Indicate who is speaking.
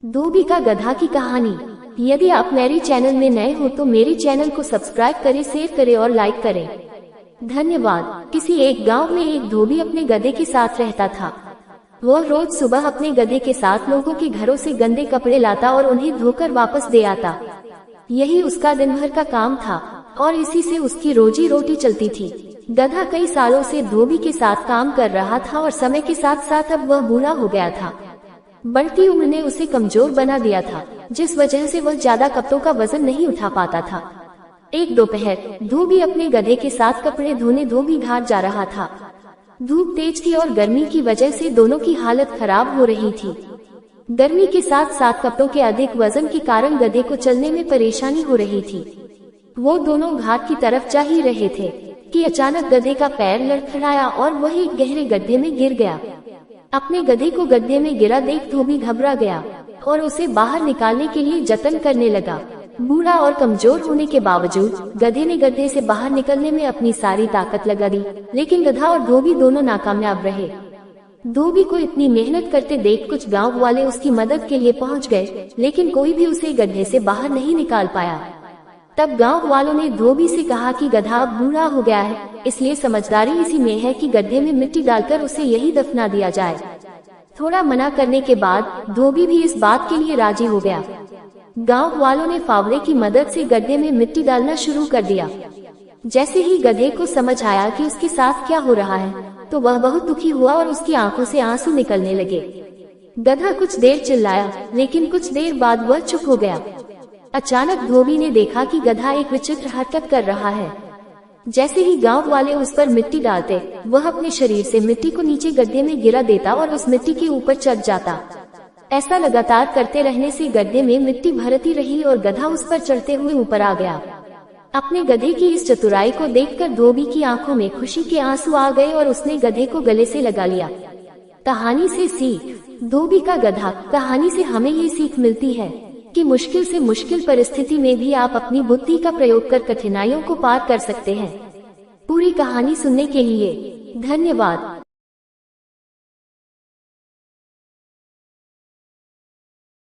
Speaker 1: धोबी का गधा की कहानी। यदि आप मेरे चैनल में नए हो तो मेरे चैनल को सब्सक्राइब करें, शेयर करें और लाइक करें। धन्यवाद। किसी एक गांव में एक धोबी अपने गधे के साथ रहता था। वह रोज सुबह अपने गधे के साथ लोगों के घरों से गंदे कपड़े लाता और उन्हें धोकर वापस दे आता। यही उसका दिन भर का काम था और इसी से उसकी रोजी रोटी चलती थी। गधा कई सालों से धोबी के साथ काम कर रहा था और समय के साथ साथ अब वह बूढ़ा हो गया था। बढ़ती उम्र ने उसे कमजोर बना दिया था, जिस वजह से वह ज्यादा कपड़ों का वजन नहीं उठा पाता था। एक दोपहर धोबी अपने गधे के साथ कपड़े धोने धोबी घाट जा रहा था। धूप तेज थी और गर्मी की वजह से दोनों की हालत खराब हो रही थी। गर्मी के साथ साथ कपड़ों के अधिक वजन के कारण गधे को चलने में परेशानी हो रही थी। वो दोनों घाट की तरफ जा ही रहे थे कि अचानक गधे का पैर लड़खड़ाया और वह एक गहरे गड्ढे में गिर गया। अपने गधे को गड्ढे में गिरा देख धोबी घबरा गया और उसे बाहर निकालने के लिए जतन करने लगा। बूढ़ा और कमजोर होने के बावजूद गधे ने गड्ढे से बाहर निकलने में अपनी सारी ताकत लगा दी, लेकिन गधा और धोबी दोनों नाकामयाब रहे। धोबी को इतनी मेहनत करते देख कुछ गांव वाले उसकी मदद के लिए पहुंच गए, लेकिन कोई भी उसे गड्ढे से बाहर नहीं निकाल पाया। तब गांव वालों ने धोबी से कहा कि गधा अब बूढ़ा हो गया है, इसलिए समझदारी इसी में है कि गड्ढे में मिट्टी डालकर उसे यही दफना दिया जाए। थोड़ा मना करने के बाद धोबी भी इस बात के लिए राजी हो गया। गांव वालों ने फावड़े की मदद से गड्ढे में मिट्टी डालना शुरू कर दिया। जैसे ही गधे को समझ आया कि उसके साथ क्या हो रहा है, तो वह बहुत दुखी हुआ और उसकी आंखों से आंसू निकलने लगे। गधा कुछ देर चिल्लाया, लेकिन कुछ देर बाद वह चुप हो गया। अचानक धोबी ने देखा कि गधा एक विचित्र हरकत कर रहा है। जैसे ही गांव वाले उस पर मिट्टी डालते, वह अपने शरीर से मिट्टी को नीचे गड्ढे में गिरा देता और उस मिट्टी के ऊपर चढ़ जाता। ऐसा लगातार करते रहने से गड्ढे में मिट्टी भरती रही और गधा उस पर चढ़ते हुए ऊपर आ गया। अपने गधे की इस चतुराई को देखकर धोबी की आंखों में खुशी के आंसू आ गए और उसने गधे को गले से लगा लिया। कहानी से सीख। धोबी का गधा। कहानी से हमें ये सीख मिलती है कि मुश्किल से मुश्किल परिस्थिति में भी आप अपनी बुद्धि का प्रयोग कर कठिनाइयों को पार कर सकते हैं। पूरी कहानी सुनने के लिए धन्यवाद।